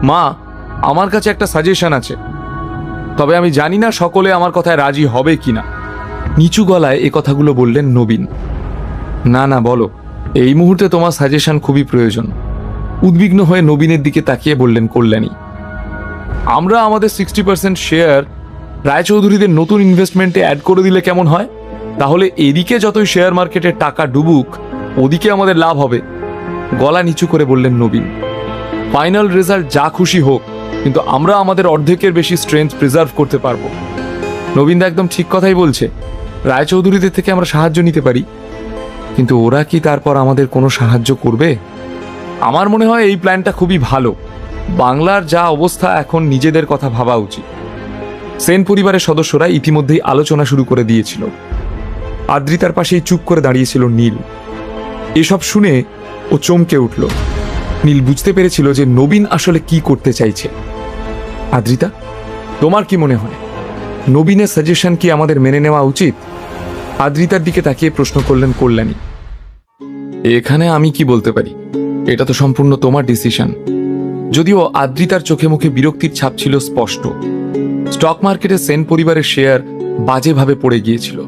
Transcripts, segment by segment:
মা, আমার কাছে একটা সাজেশন আছে, তবে আমি জানি না সকলে আমার কথায় রাজি হবে কিনা। নিচু গলায় এ কথাগুলো বললেন নবীন। না না, বলো, এই মুহূর্তে তোমার সাজেশন খুবই প্রয়োজন। উদ্বিগ্ন হয়ে নবীনের দিকে তাকিয়ে বললেন কল্যাণী। আমরা আমাদের 60% শেয়ার রায়চৌধুরীদের নতুন ইনভেস্টমেন্টে অ্যাড করে দিলে কেমন হয়? তাহলে এদিকে যতই শেয়ার মার্কেটে টাকা ডুবুক, ওদিকে আমাদের লাভ হবে। গলা নিচু করে বললেন নবীন। ফাইনাল রেজাল্ট যা খুশি হোক, কিন্তু আমরা আমাদের অর্ধেকের বেশি স্ট্রেংথ প্রিজার্ভ করতে পারবো। নবীনদা একদম ঠিক কথাই বলছে। রায়চৌধুরীদের থেকে আমরা সাহায্য নিতে পারি, কিন্তু ওরা কি তারপর আমাদের কোনো সাহায্য করবে? আমার মনে হয় এই প্ল্যানটা খুবই ভালো। বাংলার যা অবস্থা, এখন নিজেদের কথা ভাবা উচিত। সেন পরিবারের সদস্যরা ইতিমধ্যেই আলোচনা শুরু করে দিয়েছিল। আদ্রিতার পাশেই চুপ করে দাঁড়িয়েছিল নীল। এসব শুনে ও চমকে উঠল। নীল বুঝতে পেরেছিল যে নবীন আসলে কি করতে চাইছে। আদ্রিতা, তোমার কি মনে হয়, নবীনের সাজেশন কি আমাদের মেনে নেওয়া উচিত? আদ্রিতার দিকে তাকিয়ে প্রশ্ন করলেন কল্যাণী। এখানে আমি কি বলতে পারি? এটা তো সম্পূর্ণ তোমার ডিসিশন। যদিও আদ্রিতার চোখে মুখে বিরক্তির ছাপ ছিল স্পষ্ট। স্টক মার্কেটে সেন পরিবারের শেয়ার বাজেভাবে পড়ে গিয়েছিল,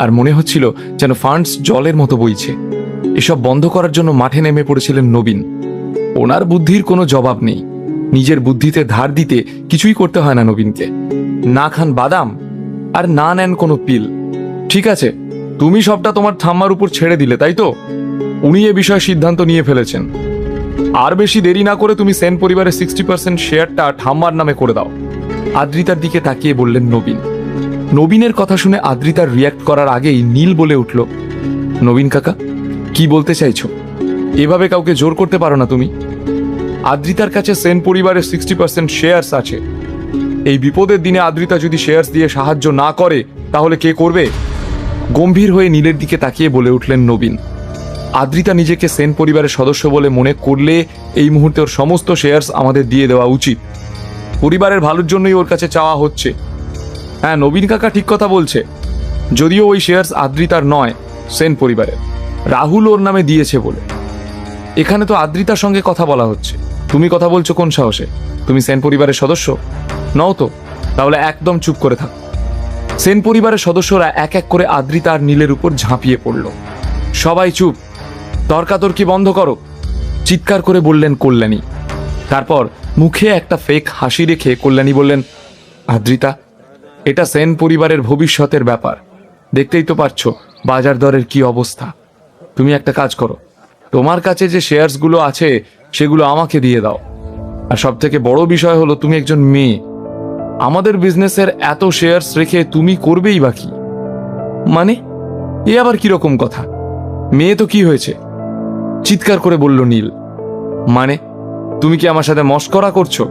আর মনে হচ্ছিল যেন ফান্ডস জলের মতো বইছে। এসব বন্ধ করার জন্য মাঠে নেমে পড়েছিলেন নবীন। ওনার বুদ্ধির কোনো জবাব নেই। নিজের বুদ্ধিতে ধার দিতে কিছুই করতে হয় না নবীনকে। না খান বাদাম, আর না নেন কোনো পিল। ঠিক আছে, তুমি সবটা তোমার ঠাম্মার উপর ছেড়ে দিলে, তাই তো? উনি এ বিষয়ে সিদ্ধান্ত নিয়ে ফেলেছেন। আর বেশি দেরি না করে তুমি সেন পরিবারের 60% শেয়ারটা ঠাম্মার নামে করে দাও। আদ্রিতার দিকে তাকিয়ে বললেন নবীন। নবীনের কথা শুনে আদ্রিতার রিয়াক্ট করার আগেই নীল বলে উঠল, নবীন কাকা, কি বলতে চাইছো? এভাবে কাউকে জোর করতে পারো না তুমি। আদ্রিতার কাছে সেন পরিবারের 60% শেয়ারস আছে। এই বিপদের দিনে আদ্রিতা যদি শেয়ারস দিয়ে সাহায্য না করে, তাহলে কে করবে? গম্ভীর হয়ে নীলের দিকে তাকিয়ে বলে উঠলেন নবীন। আদ্রিতা নিজেকে সেন পরিবারের সদস্য বলে মনে করলে এই মুহূর্তে ওর সমস্ত শেয়ারস আমাদের দিয়ে দেওয়া উচিত। পরিবারের ভালোর জন্যই ওর কাছে চাওয়া হচ্ছে। হ্যাঁ, নবীন কাকা ঠিক কথা বলছে। যদিও ওই শেয়ারস আদ্রিতার নয়, সেন পরিবারের। রাহুল ওর নামে দিয়েছে বলে। এখানে তো আদ্রিতার সঙ্গে কথা বলা হচ্ছে। তুমি কথা বলছো কোন সাহসে? তুমি সেন পরিবারের সদস্য নও তো? তাহলে একদম চুপ করে থাকো। সেন পরিবারের সদস্যরা এক এক করে আদ্রিতা আর নীলের উপর ঝাঁপিয়ে পড়ল। সবাই চুপ, তর্কাতর্কি বন্ধ করো, চিৎকার করে বললেন কল্যাণী। তারপর মুখে একটা ফেক হাসি রেখে কল্যাণী বললেন, আদ্রিতা, এটা সেন পরিবারের ভবিষ্যতের ব্যাপার। দেখতেই তো পারছো বাজার দরের কি অবস্থা। তুমি একটা কাজ করো, তোমার কাছে যে শেয়ারসগুলো আছে সেগুলো আমাকে দিয়ে দাও। আর সব থেকে বড় বিষয় হলো, তুমি একজন মেয়ে। আমাদের বিজনেসের এত শেয়ারস রেখে তুমি করবেই বা কি? মানে, এ আবার কিরকম কথা? মেয়ে তো কি হয়েছে? চিৎকার করে বলল নীল। মানে, তুমি কি আমার সাথে মশকরা করছো?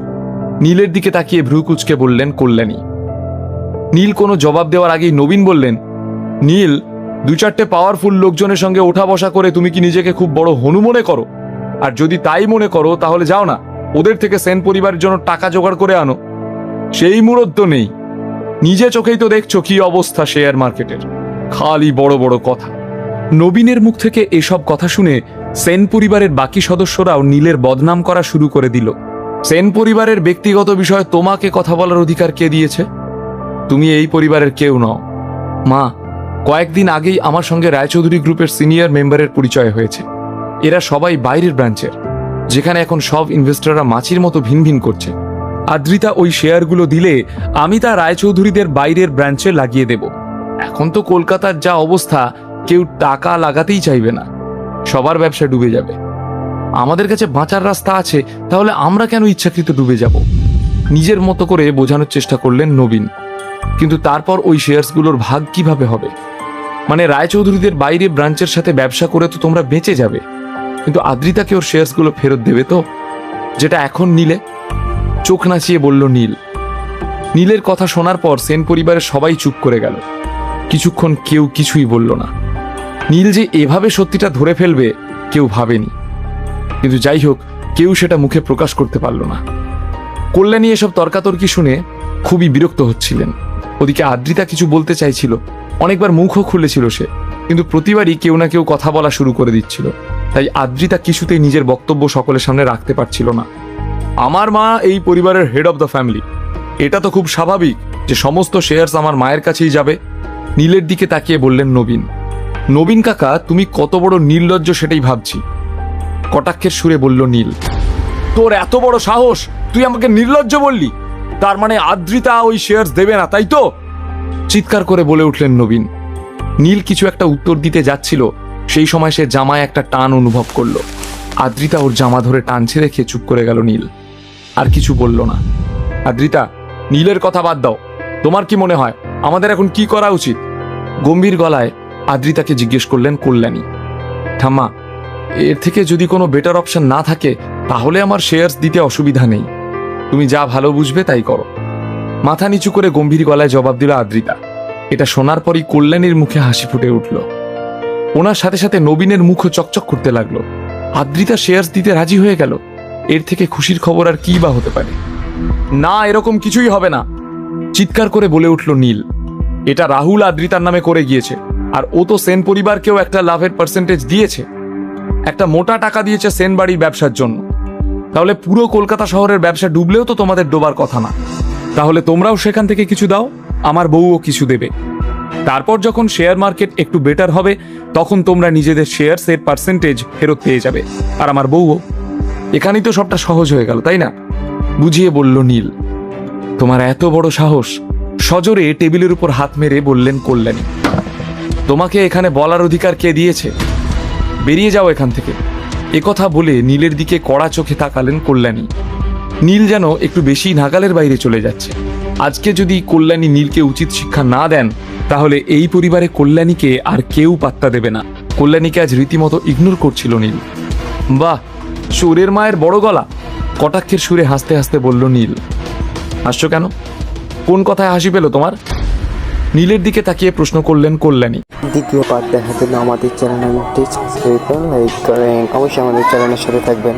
নীলের দিকে তাকিয়ে ভ্রু কুঁচকে বললেন কল্যাণী। নীল কোনো জবাব দেওয়ার আগেই নবীন বললেন, নীল, 2-4টে পাওয়ারফুল লোকজনের সঙ্গে ওঠা বসা করে তুমি কি নিজেকে খুব বড় হনু মনে করো? আর যদি তাই মনে করো, তাহলে যাও না, ওদের থেকে সেন পরিবারের জন্য টাকা জোগাড় করে আনো। সেই মুরদ তো নেই। নিজে চোখেই তো দেখছো কি অবস্থা শেয়ার মার্কেটের। খালি বড় বড় কথা। নবীনের মুখ থেকে এসব কথা শুনে সেন পরিবারের বাকি সদস্যরাও নীলের বদনাম করা শুরু করে দিল। সেন পরিবারের ব্যক্তিগত বিষয়ে তোমাকে কথা বলার অধিকার কে দিয়েছে? তুমি এই পরিবারের কেউ নও। মা, কয়েকদিন আগেই আমার সঙ্গে রায়চৌধুরী গ্রুপের সিনিয়র মেম্বারের পরিচয় হয়েছে। এরা সবাই বাইরের ব্রাঞ্চের, যেখানে এখন সব ইনভেস্টররা মাছির মতো ভিন ভিন করছে। আদ্রিতা ওই শেয়ারগুলো দিলে আমি তা রায়চৌধুরীদের বাইরের ব্রাঞ্চে লাগিয়ে দেব। এখন তো কলকাতার যা অবস্থা, কেউ টাকা লাগাতেই চাইবে না। সবার ব্যবসা ডুবে যাবে। আমাদের কাছে বাঁচার রাস্তা আছে, তাহলে আমরা কেন ইচ্ছাকৃত ডুবে যাব? নিজের মতো করে বোঝানোর চেষ্টা করলেন নবীন। কিন্তু তারপর ওই শেয়ারসগুলোর ভাগ কিভাবে হবে? মানে, রায়চৌধুরীদের বাইরে ব্রাঞ্চের সাথে ব্যবসা করে তো তোমরা বেঁচে যাবে, কিন্তু আদ্রিতাকে ওর শেয়ারসগুলো ফেরত দেবে তো, যেটা এখন নিলে? চোখ নাচিয়ে বলল নীল। নীলের কথা শোনার পর সেন পরিবারের সবাই চুপ করে গেল। কিছুক্ষণ কেউ কিছুই বলল না। নীল যে এভাবে সত্যিটা ধরে ফেলবে কেউ ভাবেনি, কিন্তু যাই হোক, কেউ সেটা মুখে প্রকাশ করতে পারল না। কল্যাণী এসব তর্কাতর্কি শুনে খুবই বিরক্ত হচ্ছিলেন। ওদিকে আদ্রিতা কিছু বলতে চাইছিল, অনেকবার মুখও খুলেছিল সে, কিন্তু প্রতিবারই কেউ না কেউ কথা বলা শুরু করে দিচ্ছিল। তাই আদ্রিতা কিছুতেই নিজের বক্তব্য সকলের সামনে রাখতে পারছিল না। আমার মা এই পরিবারের হেড অফ দ্য ফ্যামিলি, এটা তো খুব স্বাভাবিক যে সমস্ত শেয়ার্স আমার মায়ের কাছেই যাবে। নীলের দিকে তাকিয়ে বললেন নবীন। নবীন কাকা, তুমি কত বড় নির্লজ্জ সেটাই ভাবছি, কটাক্ষের সুরে বলল নীল। তোর এত বড় সাহস, তুই আমাকে নির্লজ্জ বললি? তার মানে আদ্রিতা ওই শেয়ার্স দেবে না, তাই তো? চিৎকার করে বলে উঠলেন নবীন। নীল কিছু একটা উত্তর দিতে যাচ্ছিল, সেই সময় সে জামায় একটা টান অনুভব করলো। আদ্রিতা ওর জামা ধরে টানছে দেখে চুপ করে গেল নীল, আর কিছু বলল না। আদ্রিতা, নীলের কথা বাদ দাও, তোমার কি মনে হয় আমাদের এখন কি করা উচিত? গম্ভীর গলায় আদ্রিতাকে জিজ্ঞেস করলেন কল্যাণী। ঠাম্মা, এর থেকে যদি কোনো বেটার অপশন না থাকে তাহলে আমার শেয়ার্স দিতে অসুবিধা নেই, তুমি যা ভালো বুঝবে তাই করো। মাথা নিচু করে গম্ভীর গলায় জবাব দিল আদ্রিতা। এটা শোনার পরই কল্যাণীর মুখে হাসি ফুটে উঠল। ওনার সাথে সাথে নবীনের মুখও চকচক করতে লাগলো। আদ্রিতা শেয়ার্স দিতে রাজি হয়ে গেল, এর থেকে খুশির খবর আর কি বা হতে পারে? না, এরকম কিছুই হবে না, চিৎকার করে বলে উঠল নীল। এটা রাহুল আদ্রিতার নামে করে গিয়েছে, আর ও তো সেন পরিবারকেও একটা লাভের পার্সেন্টেজ দিয়েছে, একটা মোটা টাকা দিয়েছে সেন বাড়ির ব্যবসার জন্য। তাহলে পুরো কলকাতা শহরের ব্যবসা ডুবলেও তো তোমাদের ডোবার কথা না। তাহলে তোমরাও সেখান থেকে কিছু দাও, আমার বউও কিছু দেবে। তারপর যখন শেয়ার মার্কেট একটু বেটার হবে তখন তোমরা নিজেদের শেয়ারসের পার্সেন্টেজ ফেরত পেয়ে যাবে, আর আমার বউও। এখানেই তো সবটা সহজ হয়ে গেল, তাই না? বুঝিয়ে বলল নীল। তোমার এত বড় সাহস, সজোরে টেবিলের উপর হাত মেরে বললেন কল্যাণী। তোমাকে এখানে বলার অধিকার কে দিয়েছে? বেরিয়ে যাও এখান থেকে। একথা বলে নীলের দিকে কড়া চোখে তাকালেন কল্যাণী। নীল যেন একটু বেশি নাগালের বাইরে চলে যাচ্ছে। আজকে যদি কল্যাণী নীলকে উচিত শিক্ষা না দেন তাহলে এই পরিবারে কল্যাণীকে আর কেউ পাত্তা দেবে না। কল্যাণীকে আজ রীতিমতো ইগনোর করছিল নীল। বাহ, সুরের মায়ের বড় গলা, কটাক্ষের সুরে হাসতে হাসতে বলল নীল। হাসছো কেন? কোন কথায় হাসি পেল তোমার? নীলের দিকে তাকিয়ে প্রশ্ন করলেন কল্যাণী। দ্বিতীয় পার্ট দেখার জন্য আমাদের চ্যানেলটি সাবস্ক্রাইব করুন, লাইক করেন, অবশ্যই আমাদের চ্যানেলের সাথে থাকবেন।